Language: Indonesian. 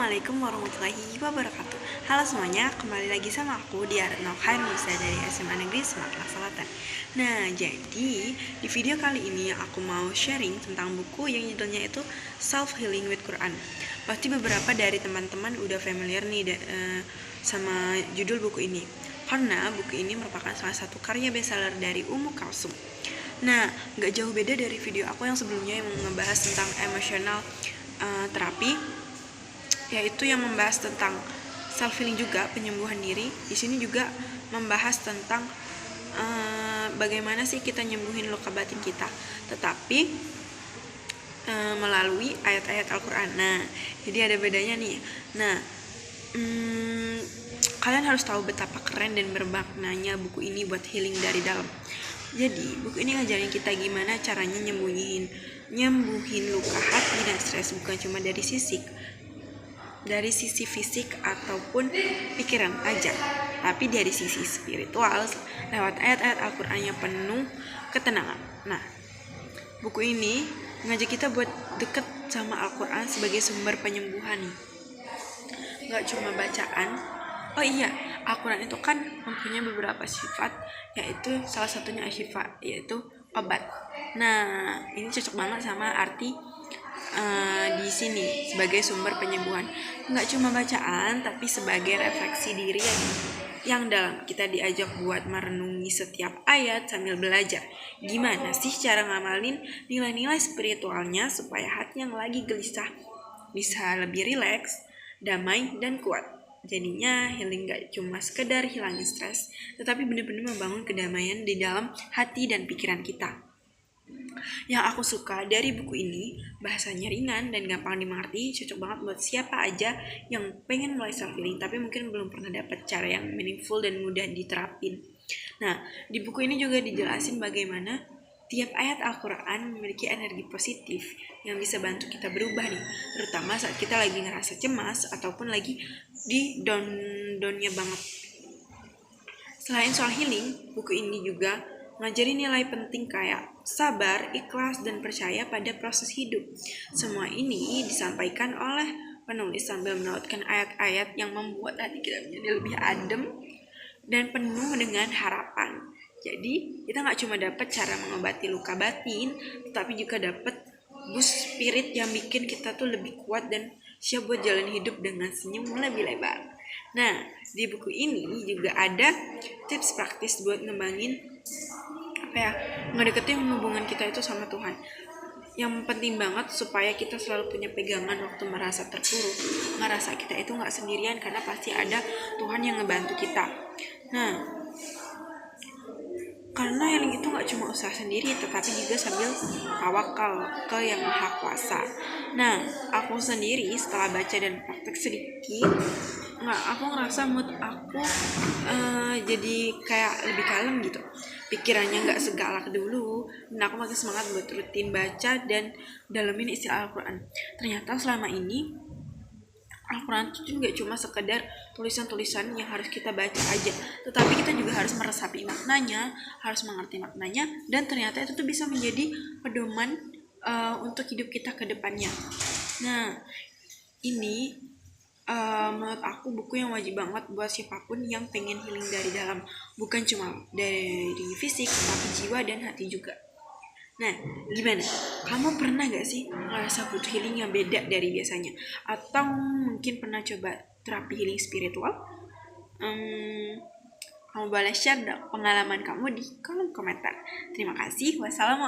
Assalamualaikum warahmatullahi wabarakatuh. Halo semuanya, kembali lagi sama aku di Aratno Khairunisa dari SMA Negeri Sumatera Selatan. Nah, jadi di video kali ini aku mau sharing tentang buku yang judulnya itu Self Healing with Quran. Pasti beberapa dari teman-teman udah familiar nih sama judul buku ini, karena buku ini merupakan salah satu karya bestseller dari Ummu Kalsum. Nah, gak jauh beda dari video aku yang sebelumnya yang ngebahas tentang emotional terapi, yaitu yang membahas tentang self healing juga, penyembuhan diri. Di sini juga membahas tentang bagaimana sih kita nyembuhin luka batin kita, tetapi melalui ayat-ayat Al-Quran. Nah, jadi ada bedanya nih. Nah, kalian harus tahu betapa keren dan bermaknanya buku ini buat healing dari dalam. Jadi buku ini ngajarin kita gimana caranya nyembuhin luka hati dan stres, bukan cuma dari sisi fisik ataupun pikiran aja, tapi dari sisi spiritual lewat ayat-ayat Al-Quran yang penuh ketenangan. Nah, buku ini ngajak kita buat deket sama Al-Quran sebagai sumber penyembuhan. Gak cuma bacaan. Oh iya, Al-Quran itu kan mempunyai beberapa sifat, yaitu salah satunya asyifa, yaitu obat. Nah, ini cocok banget sama arti di sini sebagai sumber penyembuhan. Nggak cuma bacaan, tapi sebagai refleksi diri yang dalam. Kita diajak buat merenungi setiap ayat sambil belajar gimana sih cara ngamalin nilai-nilai spiritualnya supaya hati yang lagi gelisah bisa lebih rileks, damai, dan kuat. Jadinya healing gak cuma sekedar hilangin stres, tetapi benar-benar membangun kedamaian di dalam hati dan pikiran kita. Yang aku suka dari buku ini, bahasanya ringan dan gampang dimengerti, cocok banget buat siapa aja yang pengen mulai self healing tapi mungkin belum pernah dapat cara yang meaningful dan mudah diterapin. Nah, di buku ini juga dijelasin bagaimana tiap ayat Al-Quran memiliki energi positif yang bisa bantu kita berubah nih, terutama saat kita lagi ngerasa cemas ataupun lagi di down-nya banget. Selain soal healing, buku ini juga ngajarin nilai penting kayak sabar, ikhlas, dan percaya pada proses hidup. Semua ini disampaikan oleh penulis sambil menautkan ayat-ayat yang membuat hati kita menjadi lebih adem dan penuh dengan harapan. Jadi kita gak cuma dapat cara mengobati luka batin, tetapi juga dapat boost spirit yang bikin kita tuh lebih kuat dan siap buat jalan hidup dengan senyum lebih lebar. Nah, di buku ini juga ada tips praktis buat ngedeketin hubungan kita itu sama Tuhan. Yang penting banget supaya kita selalu punya pegangan waktu merasa terpuruk, ngerasa kita itu gak sendirian, karena pasti ada Tuhan yang ngebantu kita. Nah, karena healing itu gak cuma usaha sendiri, tetapi juga sambil tawakal ke Yang Maha Kuasa. Nah, aku sendiri setelah baca dan praktek sedikit, aku ngerasa mood aku jadi kayak lebih kalem gitu. Pikirannya gak segalak dulu, dan aku makin semangat buat rutin baca dan dalemin isi Al-Quran. Ternyata selama ini Al-Quran itu gak cuma sekedar tulisan-tulisan yang harus kita baca aja, tetapi kita juga harus meresapi maknanya, harus mengerti maknanya, dan ternyata itu tuh bisa menjadi pedoman untuk hidup kita ke depannya. Nah, ini menurut aku buku yang wajib banget buat siapapun yang pengen healing dari dalam, bukan cuma dari fisik, tapi jiwa dan hati juga. Nah, gimana? Kamu pernah gak sih ngerasa butuh healing yang beda dari biasanya? Atau mungkin pernah coba terapi healing spiritual? Kamu boleh share pengalaman kamu di kolom komentar. Terima kasih. Wassalamualaikum.